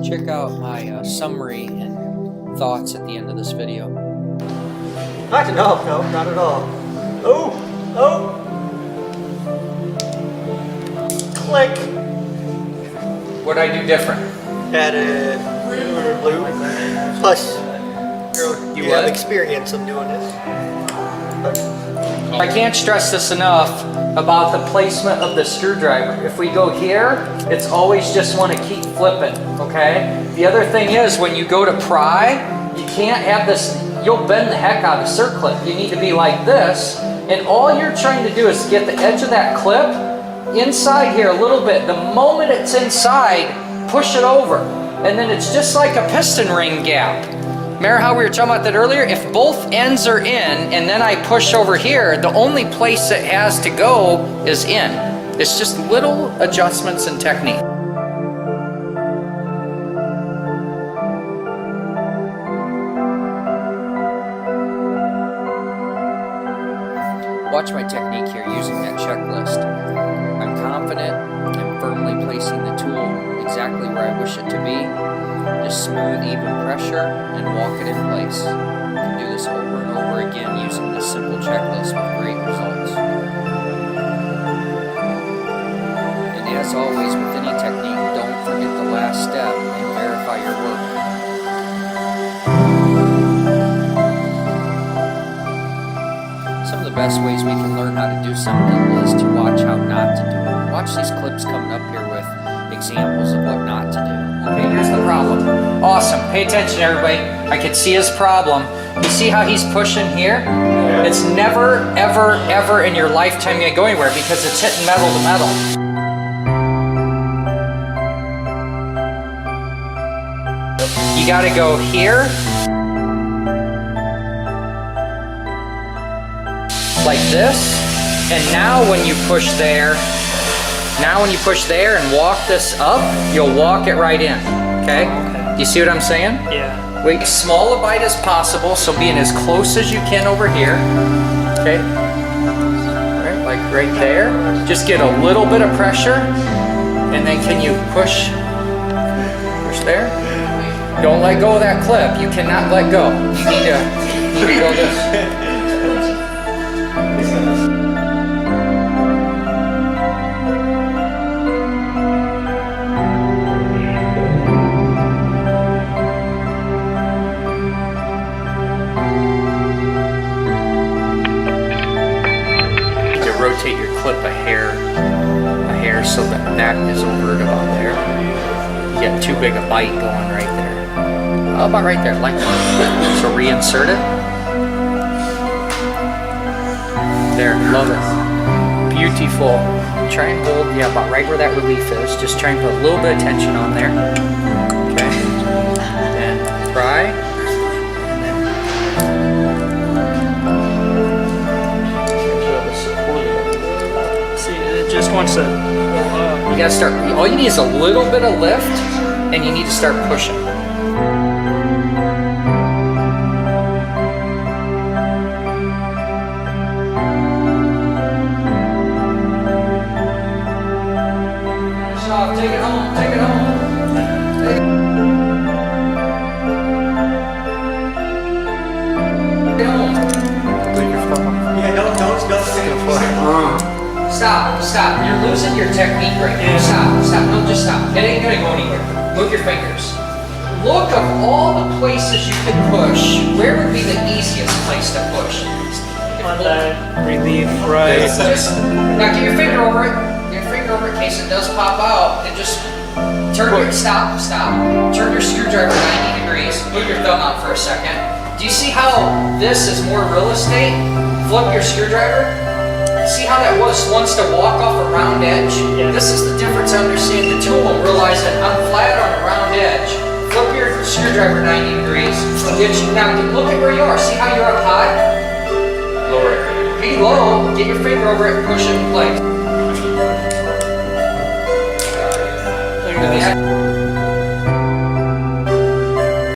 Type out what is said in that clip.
Check out my summary and thoughts at the end of this video. No, not at all. Oh! Click! What'd I do different? Added blue. Plus, you have what? experience of doing this. I can't stress this enough about the placement of the screwdriver. If we go here, it's always just want to keep flipping, okay? The other thing is, when you go to pry, you can't have this, you'll bend the heck out of circlip. You need to be like this, and all you're trying to do is get the edge of that clip inside here a little bit. The moment it's inside, push it over. And then it's just like a piston ring gap. Remember how we were talking about that earlier? If both ends are in and then I push over here, the only place it has to go is in. It's just little adjustments in technique. Watch my technique here using that checklist. I'm confident and firmly placing the tool exactly where I wish it to be. Just smooth, even pressure and walk it in place. You can do this over and over again using this simple checklist with great results. And as always with any technique, don't forget the last step and verify your work. Some of the best ways we can learn how to do something is to watch how not to do it. Watch these clips coming up here with examples of what not to do. Okay, here's the problem. Awesome. Pay attention, everybody. I can see his problem. You see how he's pushing here? It's never, ever, ever in your lifetime going to go anywhere because it's hitting metal to metal. You got to go here. Like this. And now when you push there, and walk this up, you'll walk it right in, okay? You see what I'm saying? Yeah. Wait, small a bite as possible, so being as close as you can over here, okay? All right, like right there. Just get a little bit of pressure, and then can you push there? Don't let go of that clip. You cannot let go. You need to go this. Rotate your clip a hair so that that is over about there. You get too big a bite going right there. How about right there, like that. So reinsert it. There, love it. Beautiful. Try and hold, yeah, about right where that relief is. Just try and put a little bit of tension on there. Okay. Then pry. Just wants to. You gotta start. All you need is a little bit of lift, and you need to start pushing. Finish off. Take it home. Take it home. Take it home. Yeah, don't Stop. You're losing your technique right now. Stop. No, just stop. It ain't gonna go anywhere. Move your fingers. Look of all the places you could push, where would be the easiest place to push? On that relief, right? Now get your finger over it. Get your finger over it in case it does pop out, and just turn your, stop. Turn your screwdriver 90 degrees. Move your thumb out for a second. Do you see how this is more real estate? Flip your screwdriver. See how that wants to walk off a round edge? Yeah. This is the difference I understand the tool and realize that I'm flat on a round edge. Flip your screwdriver 90 degrees. Now look at where you are. See how you're up high? Lower it. Be low, get your finger over it and push it in place. Look at this.